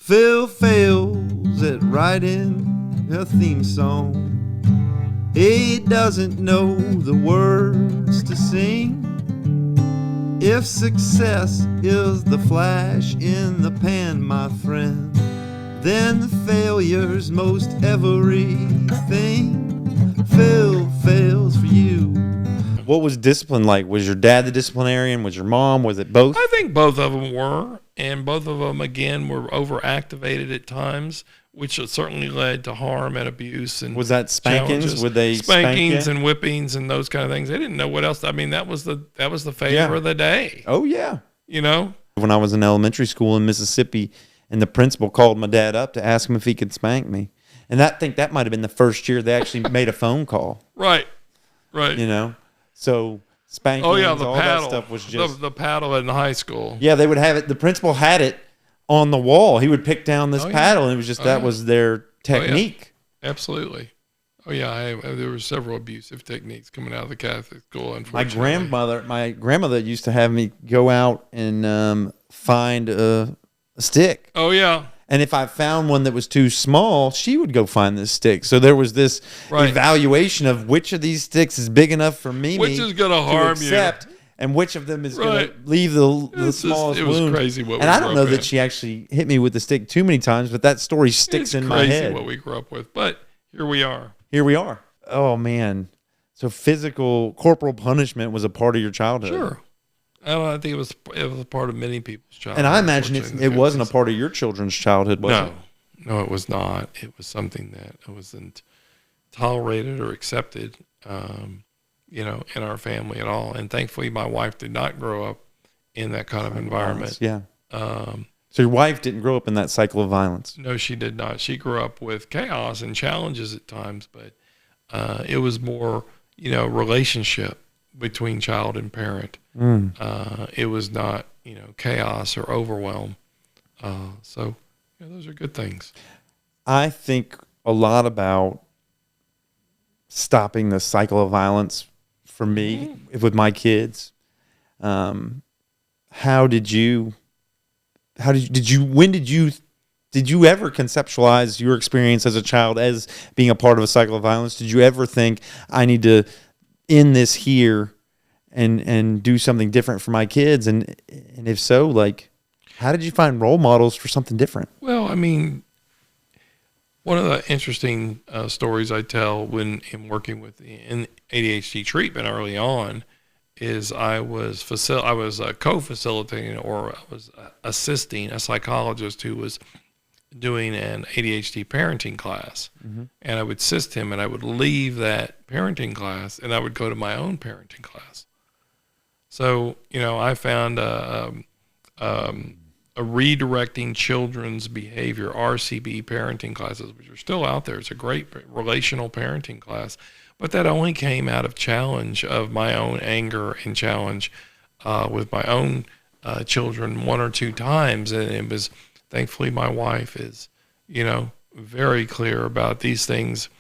Phil fails at writing a theme song. He doesn't know the words to sing. If success is the flash in the pan, my friend, then failure's most everything. Phil fails for you. What was discipline like? Was your dad the disciplinarian? Was your mom? Was it both? I think both of them were, and both of them, again, were overactivated at times, which certainly led to harm and abuse. And was that spankings? Challenges. Would they spankings and whippings and those kind of things? They didn't know what else. I mean, that was the favor of the day. Oh yeah. You know, when I was in elementary school in Mississippi, and the principal called my dad up to ask him if he could spank me, and I think that might have been the first year they actually made a phone call. Right. You know. So spanking, all paddle, that stuff was just the paddle in high school. Yeah, they would have it. The principal had it on the wall. He would pick down this paddle, and it was just was their technique. Yeah. Absolutely. Oh yeah, there were several abusive techniques coming out of the Catholic school. Unfortunately, my grandmother used to have me go out and find a stick. Oh yeah. And if I found one that was too small, she would go find this stick. So there was this evaluation of which of these sticks is big enough for me which is going to harm accept, and which of them is going to leave the smallest wound. It was crazy what we and I don't know that she actually hit me with the stick too many times, but that story sticks in my head. It's crazy what we grew up with, but here we are. Oh, man. So corporal punishment was a part of your childhood. Sure. I think it was a part of many people's childhood. And I imagine it wasn't a part of your children's childhood, was it? No, it was not. It was something that wasn't tolerated or accepted, in our family at all. And thankfully, my wife did not grow up in that kind of environment. Yeah. So your wife didn't grow up in that cycle of violence? No, she did not. She grew up with chaos and challenges at times, but it was more, relationship between child and parent. It was not, chaos or overwhelm. So those are good things. I think a lot about stopping the cycle of violence for me with my kids. When did you ever conceptualize your experience as a child as being a part of a cycle of violence? Did you ever think I need to end this here and do something different for my kids? And if so, how did you find role models for something different? Well, I mean, one of the interesting stories I tell when I'm working with in ADHD treatment early on is I was co-facilitating, or I was assisting a psychologist who was doing an ADHD parenting class. And I would assist him, and I would leave that parenting class and I would go to my own parenting class. So, I found a redirecting children's behavior, RCB parenting classes, which are still out there. It's a great relational parenting class, but that only came out of challenge of my own anger and challenge with my own children one or two times. And it was, thankfully, my wife is, very clear about these things.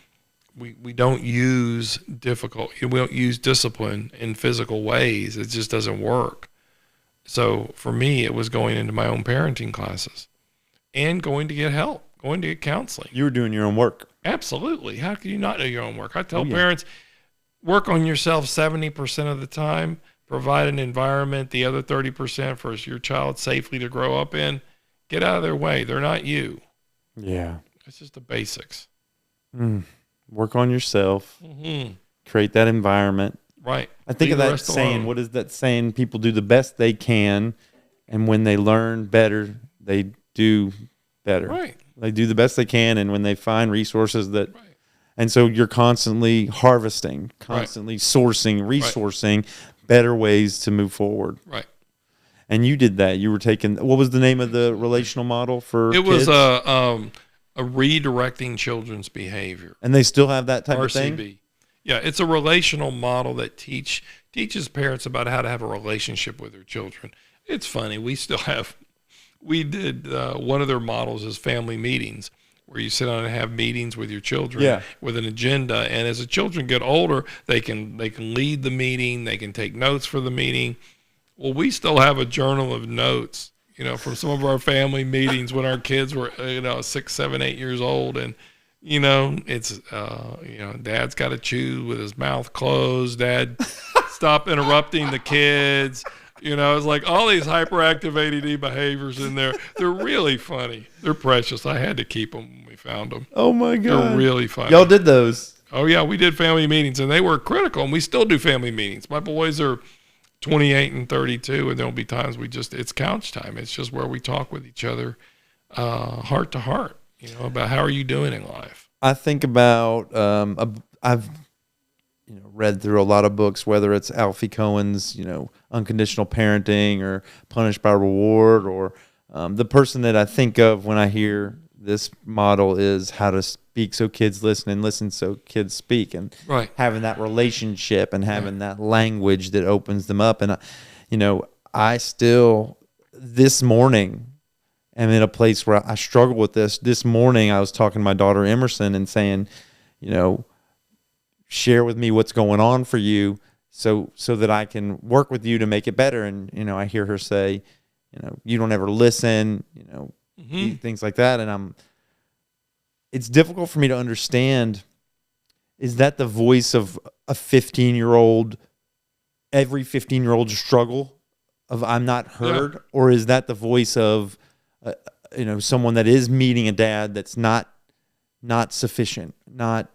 We don't use we don't use discipline in physical ways. It just doesn't work. So for me, it was going into my own parenting classes and going to get help, going to get counseling. You were doing your own work. Absolutely. How can you not do your own work? I tell parents, work on yourself 70% of the time, provide an environment the other 30% for your child safely to grow up in. Get out of their way. They're not you. Yeah. It's just the basics. Work on yourself. Create that environment. Right. I think of that saying. What is that saying? People do the best they can, and when they learn better, they do better. Right. They do the best they can, and when they find resources that, and so you're constantly harvesting, constantly sourcing, resourcing better ways to move forward. Right. And you did that. You were taking, what was the name of the relational model for kids? It was a redirecting children's behavior. And they still have that type RCB. Of thing? Yeah, it's a relational model that teaches parents about how to have a relationship with their children. It's funny. We did one of their models is family meetings, where you sit down and have meetings with your children with an agenda. And as the children get older, they can lead the meeting. They can take notes for the meeting. Well, we still have a journal of notes, from some of our family meetings when our kids were, 6, 7, 8 years old. And, it's, dad's got to chew with his mouth closed. Dad, stop interrupting the kids. It's like all these hyperactive ADD behaviors in there. They're really funny. They're precious. I had to keep them when we found them. Oh, my God. They're really funny. Y'all did those? Oh, yeah. We did family meetings, and they were critical, and we still do family meetings. My boys are 28 and 32, and there'll be times it's couch time. It's just where we talk with each other heart to heart, about how are you doing in life. I think about, I've read through a lot of books, whether it's Alfie Cohen's, Unconditional Parenting or Punished by Reward, or the person that I think of when I hear this model is How to Speak So Kids Listen and Listen So Kids Speak, and having that relationship and having that language that opens them up. And, I still, this morning, am in a place where I struggle with this. This morning, I was talking to my daughter Emerson and saying, share with me what's going on for you so that I can work with you to make it better. And, I hear her say, you don't ever listen, things like that. And it's difficult for me to understand, is that the voice of a 15-year-old, every 15-year-old struggle of I'm not heard? Yeah. Or is that the voice of, someone that is meeting a dad that's not sufficient, not,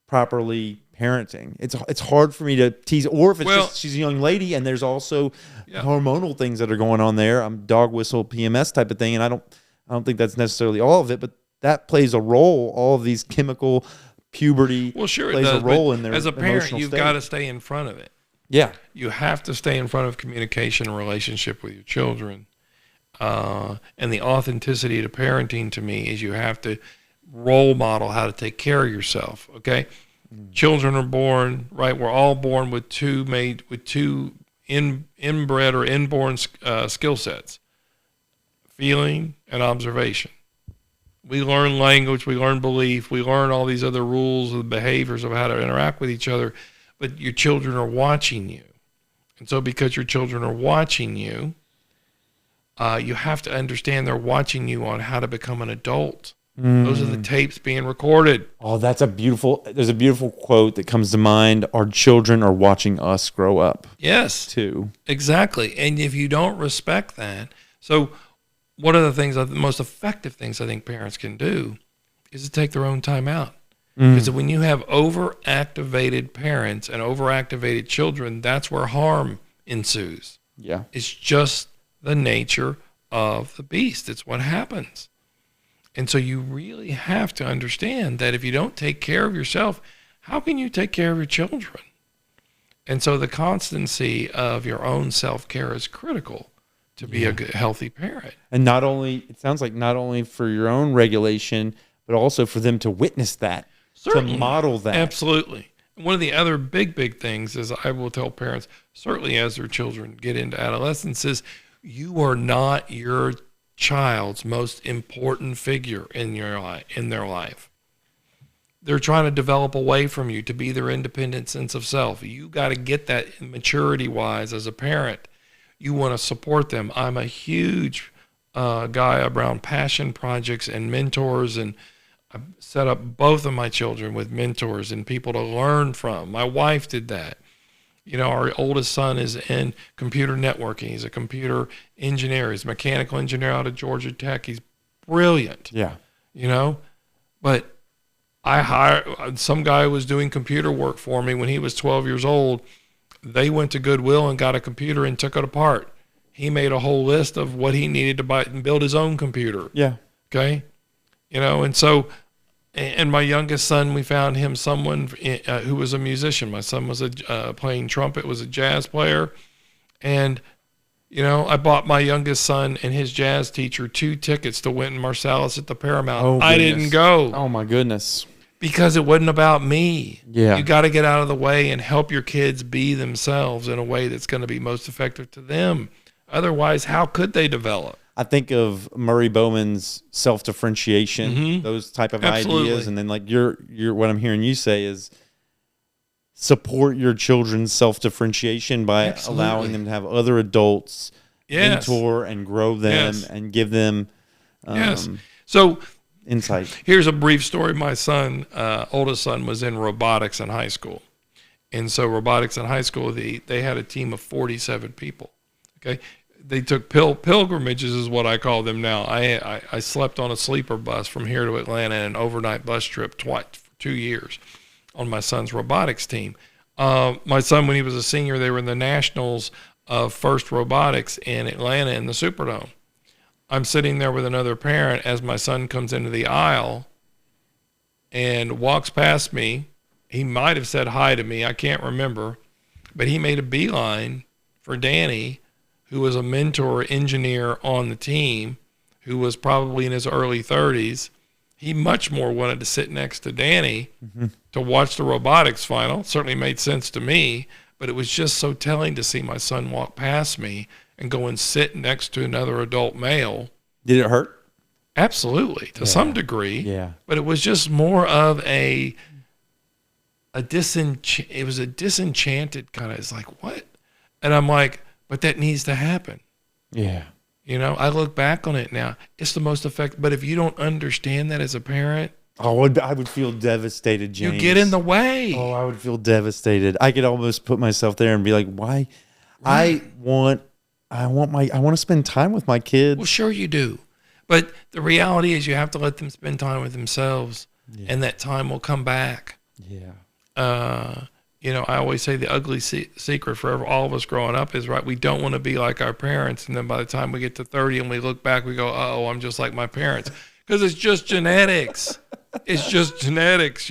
properly parenting? It's hard for me to tease, or if it's just she's a young lady and there's also hormonal things that are going on there. I'm dog whistle PMS type of thing, and I don't think that's necessarily all of it, but that plays a role. All of these chemical puberty plays a role in their as a parent. You've got to stay in front of it. Yeah, you have to stay in front of communication and relationship with your children, and the authenticity to parenting to me is you have to role model how to take care of yourself. Okay. Children are born, right? We're all born with two inbred or inborn skill sets: feeling and observation. We learn language, we learn belief, we learn all these other rules and behaviors of how to interact with each other, but your children are watching you. And so because your children are watching you, you have to understand they're watching you on how to become an adult. Those are the tapes being recorded. Oh, there's a beautiful quote that comes to mind. Our children are watching us grow up. Yes. Too. Exactly. And if you don't respect that, so one of the most effective things I think parents can do is to take their own time out. Because when you have overactivated parents and overactivated children, that's where harm ensues. Yeah. It's just the nature of the beast. It's what happens. And so you really have to understand that if you don't take care of yourself, how can you take care of your children? And so the constancy of your own self-care is critical to be a good, healthy parent. And it sounds like not only for your own regulation, but also for them to witness that, Certainly. To model that. Absolutely. One of the other big things is I will tell parents, certainly as their children get into adolescence, is you are not your child's most important figure in their life. They're trying to develop away from you to be their independent sense of self. You got to get that maturity wise as a parent. You want to support them. I'm a huge guy around passion projects and mentors, and I set up both of my children with mentors and people to learn from. My wife did that. Our oldest son is in computer networking. He's a computer engineer. He's a mechanical engineer out of Georgia Tech. He's brilliant. Yeah. But I hired some guy who was doing computer work for me when he was 12 years old. They went to Goodwill and got a computer and took it apart. He made a whole list of what he needed to buy and build his own computer. Yeah. Okay. And so, and my youngest son, we found him someone who was a musician. My son was playing trumpet, was a jazz player. And, I bought my youngest son and his jazz teacher 2 tickets to Wynton Marsalis at the Paramount. Oh, I didn't go. Oh, my goodness. Because it wasn't about me. Yeah. You got to get out of the way and help your kids be themselves in a way that's going to be most effective to them. Otherwise, how could they develop? I think of Murray Bowman's self-differentiation, those type of Absolutely. ideas. And then like you're what I'm hearing you say is support your children's self-differentiation by Absolutely. allowing them to have other adults Yes. mentor and grow them Yes. and give them Yes. So insight. here's a brief story. My son, oldest son, was in robotics in high school. And so robotics in high school, they had a team of 47 people. Okay. They took pilgrimages is what I call them now. I slept on a sleeper bus from here to Atlanta in an overnight bus trip twice for 2 years on my son's robotics team. My son, when he was a senior, they were in the nationals of FIRST Robotics in Atlanta in the Superdome. I'm sitting there with another parent as my son comes into the aisle and walks past me. He might have said hi to me. I can't remember. But he made a beeline for Danny, who was a mentor engineer on the team, who was probably in his early 30s. He much more wanted to sit next to Danny to watch the robotics final. It certainly made sense to me, but it was just so telling to see my son walk past me and go and sit next to another adult male. Did it hurt? Absolutely, to some degree. Yeah. But it was just more of it was a disenchanted kind of, it's like, what? And I'm like, but that needs to happen. Yeah. I look back on it now. It's the most effective. But if you don't understand that as a parent, I would feel devastated, James. you get in the way. Oh, I would feel devastated. I could almost put myself there and be like, why? Right. I want to spend time with my kids. Well, sure you do. But the reality is you have to let them spend time with themselves, and that time will come back. Yeah. I always say the ugly secret for all of us growing up is, right, we don't want to be like our parents. And then by the time we get to 30 and we look back, we go, oh, I'm just like my parents. Because it's just genetics. It's just genetics,